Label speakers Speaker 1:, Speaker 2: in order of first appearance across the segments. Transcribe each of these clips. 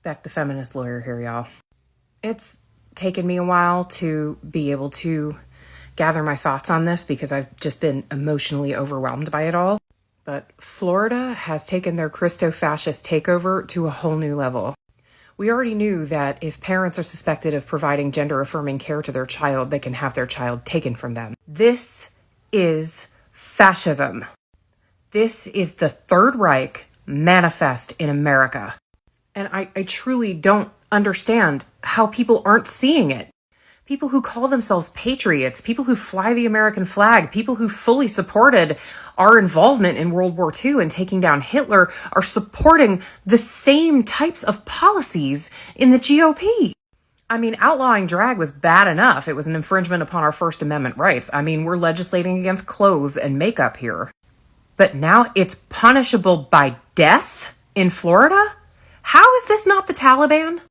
Speaker 1: Beck, the feminist lawyer here, y'all. It's taken me a while to be able to gather my thoughts on this because I've just been emotionally overwhelmed by it all. But Florida has taken their Christo-fascist takeover to a whole new level. We already knew that if parents are suspected of providing gender-affirming care to their child, they can have their child taken from them. This is fascism. This is the Third Reich manifest in America. And I truly don't understand how people aren't seeing it. People who call themselves patriots, people who fly the American flag, people who fully supported our involvement in World War II and taking down Hitler are supporting the same types of policies in the GOP. I mean, outlawing drag was bad enough. It was an infringement upon our First Amendment rights. I mean, we're legislating against clothes and makeup here. But now it's punishable by death in Florida? How is this not the Taliban?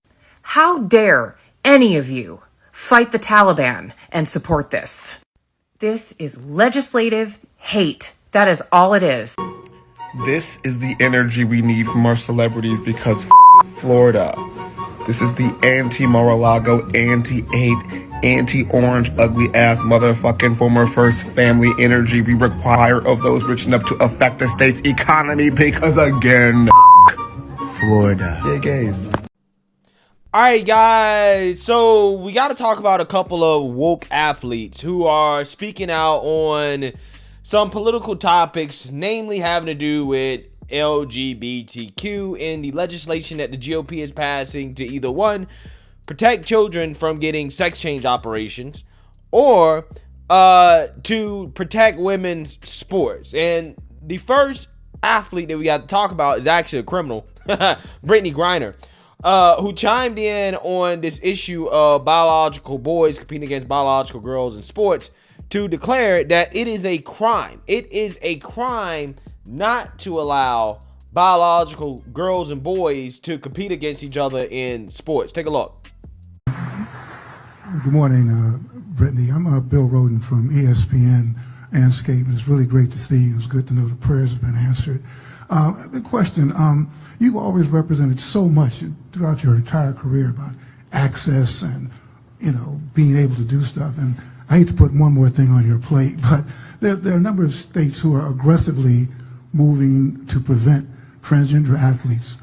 Speaker 1: How dare any of you fight the Taliban and support this? This is legislative hate. That is all it is.
Speaker 2: This is the energy we need from our celebrities because Florida. This is the anti-Mar-a-Lago, anti-hate, anti-orange, ugly-ass motherfucking former first family energy we require of those rich enough to affect the state's economy because, again, Florida. Yeah, gays.
Speaker 3: All right, guys, so we got to talk about a couple of woke athletes who are speaking out on some political topics, namely having to do with LGBTQ and the legislation that the GOP is passing to either one, protect children from getting sex change operations, or to protect women's sports. And the first athlete that we got to talk about is actually a criminal, Brittney Griner, who chimed in on this issue of biological boys competing against biological girls in sports to declare that it is a crime. It is a crime not to allow biological girls and boys to compete against each other in sports. Take a look.
Speaker 4: Good morning, Brittany. I'm Bill Roden from ESPN Anscape, and it's really great to see you. It's good to know the prayers have been answered. The question, you've always represented so much throughout your entire career about access and, being able to do stuff. And I hate to put one more thing on your plate, but there are a number of states who are aggressively moving to prevent transgender athletes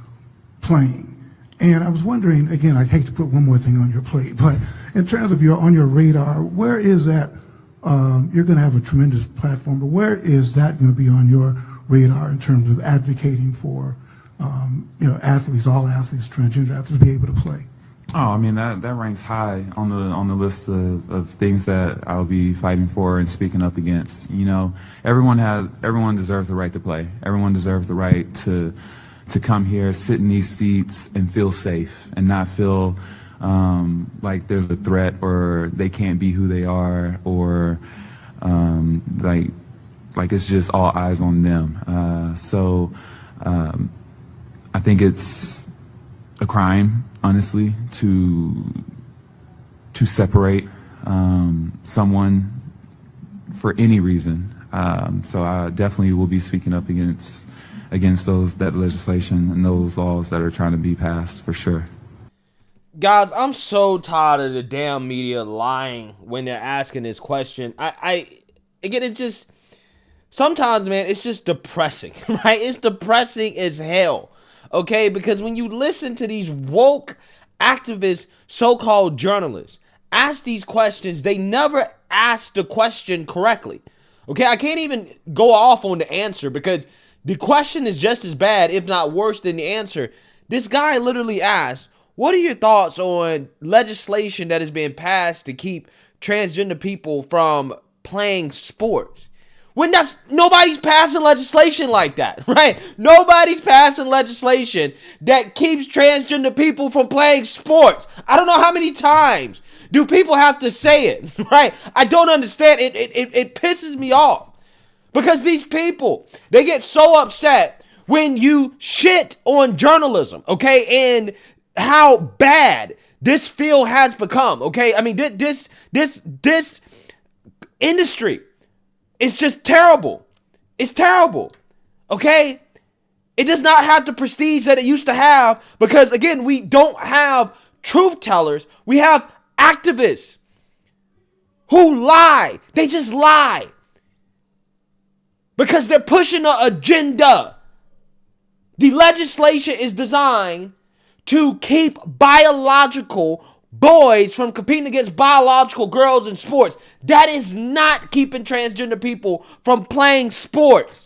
Speaker 4: playing. And I was wondering, again, I hate to put one more thing on your plate, but in terms of on your radar, where is that? You're going to have a tremendous platform, but where is that going to be on your radar in terms of advocating for, athletes, all athletes, transgender athletes, to be able to play?
Speaker 5: Oh, I mean, that ranks high on the list of things that I'll be fighting for and speaking up against. Everyone deserves the right to play. Everyone deserves the right to come here, sit in these seats, and feel safe and not feel like there's a threat or they can't be who they are or like it's just all eyes on them. So I think it's a crime, honestly, to separate someone for any reason. So I definitely will be speaking up against that legislation and those laws that are trying to be passed, for sure.
Speaker 3: Guys, I'm so tired of the damn media lying when they're asking this question. It just, sometimes, man, it's just depressing, right? It's depressing as hell, okay? Because when you listen to these woke activists, so-called journalists, ask these questions, they never ask the question correctly, okay? I can't even go off on the answer because the question is just as bad, if not worse than the answer. This guy literally asked, what are your thoughts on legislation that is being passed to keep transgender people from playing sports? When nobody's passing legislation like that, right? Nobody's passing legislation that keeps transgender people from playing sports. I don't know how many times do people have to say it, right? I don't understand. It pisses me off because these people, they get so upset when you shit on journalism, okay? And how bad this field has become, okay? I mean, this industry is just terrible. It's terrible, okay? It does not have the prestige that it used to have because, again, we don't have truth tellers. We have activists who lie. They just lie because they're pushing an agenda. The legislation is designed to keep biological boys from competing against biological girls in sports. That is not keeping transgender people from playing sports.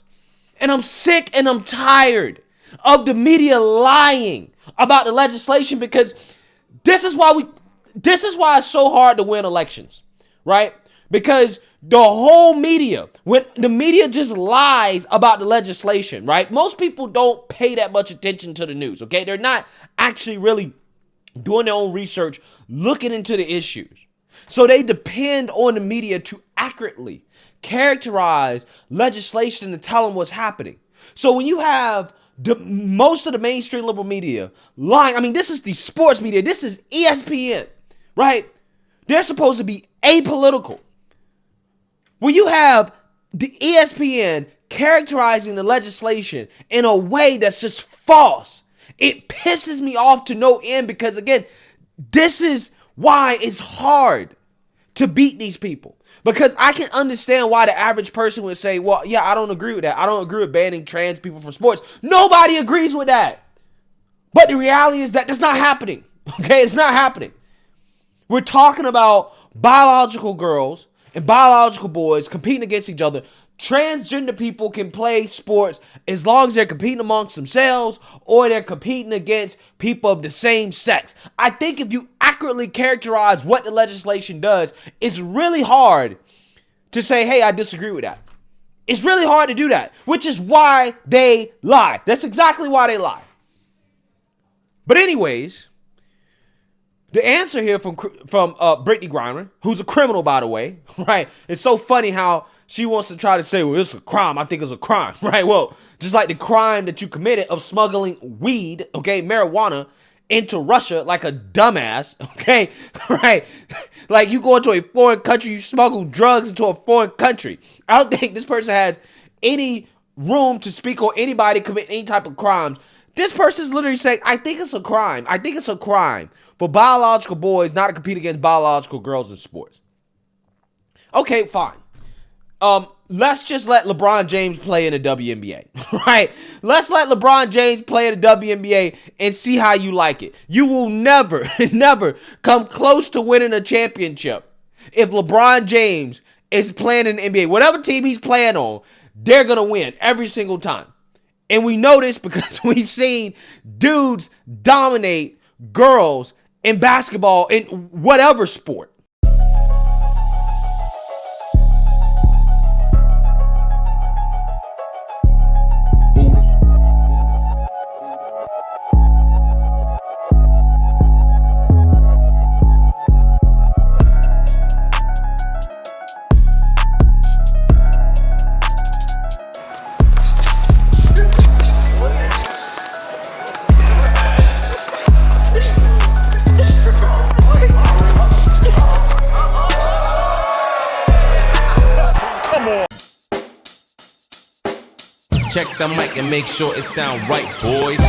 Speaker 3: And I'm sick and I'm tired of the media lying about the legislation because this is why it's so hard to win elections, right? Because the whole media, when the media just lies about the legislation, right? Most people don't pay that much attention to the news, okay? They're not actually really doing their own research, looking into the issues. So they depend on the media to accurately characterize legislation and tell them what's happening. So when you have most of the mainstream liberal media lying, I mean, this is the sports media, this is ESPN, right? They're supposed to be apolitical. When you have the ESPN characterizing the legislation in a way that's just false, it pisses me off to no end because, again, this is why it's hard to beat these people. Because I can understand why the average person would say, well, yeah, I don't agree with that. I don't agree with banning trans people from sports. Nobody agrees with that. But the reality is that that's not happening. Okay, it's not happening. We're talking about biological girls and biological boys competing against each other. Transgender people can play sports as long as they're competing amongst themselves or they're competing against people of the same sex. I think if you accurately characterize what the legislation does, it's really hard to say, hey, I disagree with that. It's really hard to do that, which is why they lie. That's exactly why they lie. But anyways, the answer here from Brittney Griner, who's a criminal, by the way, right? It's so funny how she wants to try to say, well, it's a crime. I think it's a crime, right? Well, just like the crime that you committed of smuggling weed, okay, marijuana, into Russia like a dumbass, okay, right? Like you go into a foreign country, you smuggle drugs into a foreign country. I don't think this person has any room to speak on anybody commit any type of crimes. This person's literally saying, I think it's a crime. I think it's a crime for biological boys not to compete against biological girls in sports. Okay, fine. Let's just let LeBron James play in the WNBA, right? Let's let LeBron James play in the WNBA and see how you like it. You will never, never come close to winning a championship if LeBron James is playing in the NBA. Whatever team he's playing on, they're going to win every single time. And we know this because we've seen dudes dominate girls in basketball in whatever sport.
Speaker 6: Check the mic and make sure it sound right, boys.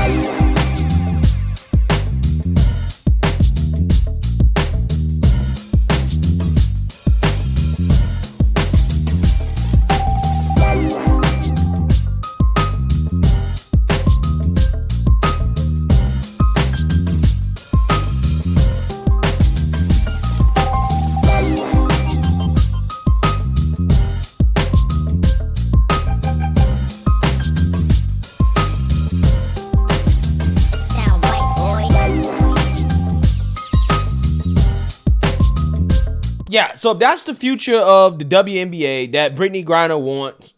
Speaker 3: Yeah, so if that's the future of the WNBA that Brittney Griner wants,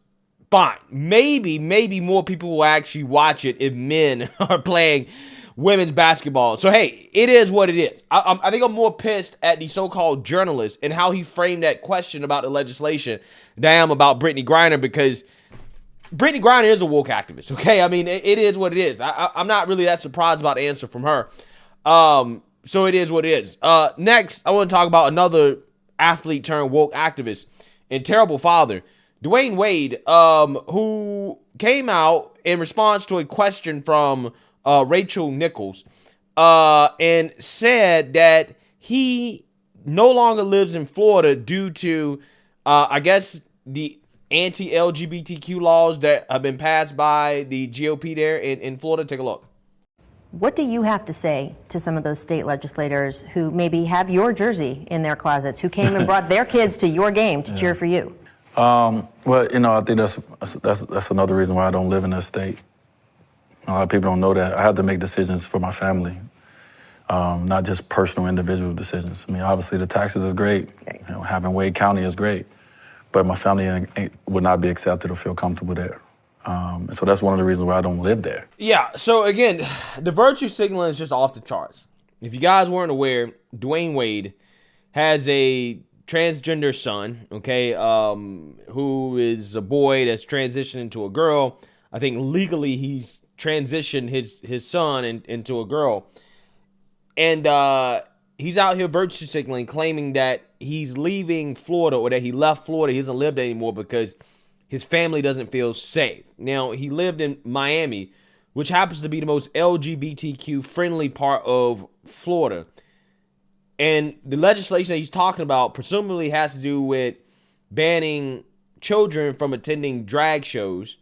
Speaker 3: fine. Maybe more people will actually watch it if men are playing women's basketball. So, hey, it is what it is. I think I'm more pissed at the so-called journalist and how he framed that question about the legislation than I am about Brittney Griner because Brittney Griner is a woke activist, okay? I mean, it is what it is. I'm not really that surprised about the answer from her. So it is what it is. Next, I want to talk about another athlete turned woke activist and terrible father, Dwyane Wade, who came out in response to a question from Rachel Nichols, and said that he no longer lives in Florida due to, I guess, the anti-LGBTQ laws that have been passed by the GOP there in Florida. Take a look.
Speaker 7: What do you have to say to some of those state legislators who maybe have your jersey in their closets, who came and brought their kids to your game to cheer for you?
Speaker 8: Well, I think that's another reason why I don't live in that state. A lot of people don't know that. I have to make decisions for my family, not just personal individual decisions. I mean, obviously the taxes is great. Having Wade County is great, but my family would not be accepted or feel comfortable there. So that's one of the reasons why I don't live there.
Speaker 3: Yeah, so again, the virtue signaling is just off the charts. If you guys weren't aware, Dwyane Wade has a transgender son, okay, who is a boy that's transitioned into a girl. I think legally he's transitioned his son into a girl. And he's out here virtue signaling, claiming that he's leaving Florida, or that he left Florida. He doesn't live there anymore because his family doesn't feel safe. Now, he lived in Miami, which happens to be the most LGBTQ friendly part of Florida. And the legislation that he's talking about presumably has to do with banning children from attending drag shows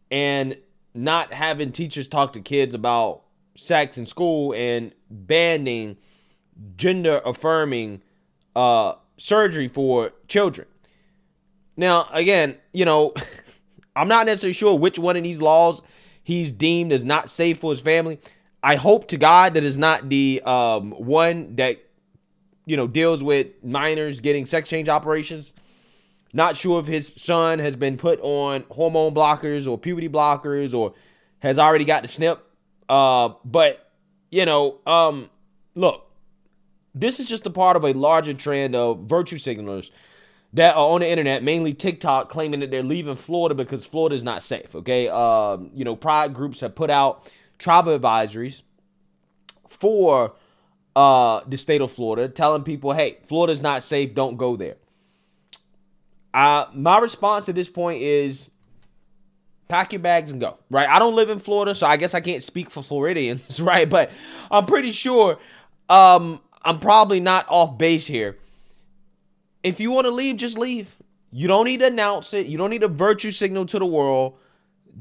Speaker 3: and not having teachers talk to kids about sex in school, and banning gender affirming surgery for children. Now, again, I'm not necessarily sure which one of these laws he's deemed as not safe for his family. I hope to God that it's not the one that, deals with minors getting sex change operations. Not sure if his son has been put on hormone blockers or puberty blockers or has already got the snip. But, look, this is just a part of a larger trend of virtue signalers that are on the internet, mainly TikTok, claiming that they're leaving Florida because Florida is not safe, okay? Pride groups have put out travel advisories for the state of Florida, telling people, hey, Florida's not safe, don't go there. My response at this point is pack your bags and go, right? I don't live in Florida, so I guess I can't speak for Floridians, right? But I'm pretty sure I'm probably not off base here. If you want to leave, just leave. You don't need to announce it. You don't need a virtue signal to the world.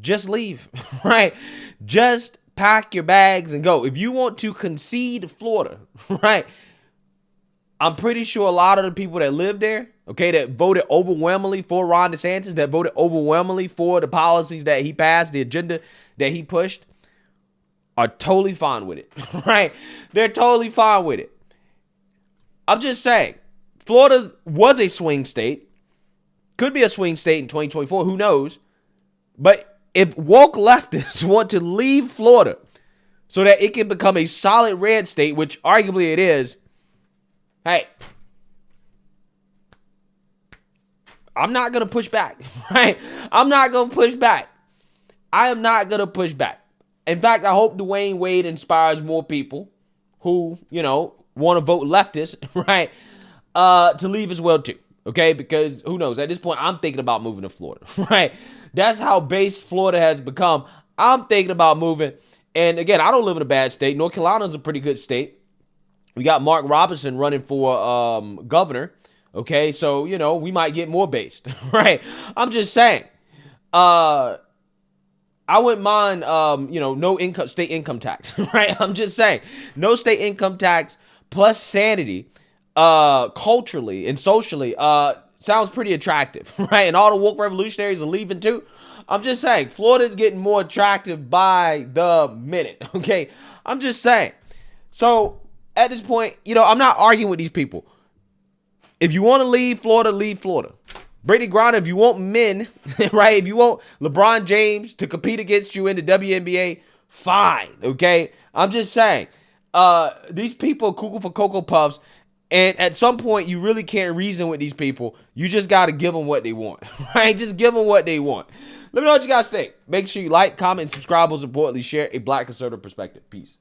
Speaker 3: Just leave, right? Just pack your bags and go. If you want to concede Florida, right? I'm pretty sure a lot of the people that live there, okay, that voted overwhelmingly for Ron DeSantis, that voted overwhelmingly for the policies that he passed, the agenda that he pushed, are totally fine with it, right? They're totally fine with it. I'm just saying, Florida was a swing state. Could be a swing state in 2024. Who knows? But if woke leftists want to leave Florida so that it can become a solid red state, which arguably it is, hey, I'm not going to push back, right? I'm not going to push back. I am not going to push back. In fact, I hope Dwyane Wade inspires more people who, want to vote leftist, right? To leave as well too, okay? Because who knows? At this point, I'm thinking about moving to Florida, right? That's how based Florida has become. I'm thinking about moving. And again, I don't live in a bad state. North Carolina is a pretty good state. We got Mark Robinson running for governor, okay? So, we might get more based, right? I'm just saying. I wouldn't mind, no state income tax, right? I'm just saying. No state income tax plus sanity. Culturally and socially, sounds pretty attractive, right? And all the woke revolutionaries are leaving too. I'm just saying, Florida is getting more attractive by the minute, okay? I'm just saying. So, at this point, I'm not arguing with these people. If you want to leave Florida, leave Florida. Brittney Griner, if you want men, right? If you want LeBron James to compete against you in the WNBA, fine, okay? I'm just saying. These people are cuckoo for Cocoa Puffs. And at some point, you really can't reason with these people. You just got to give them what they want, right? Just give them what they want. Let me know what you guys think. Make sure you like, comment, and subscribe. Most importantly, share a Black conservative perspective. Peace.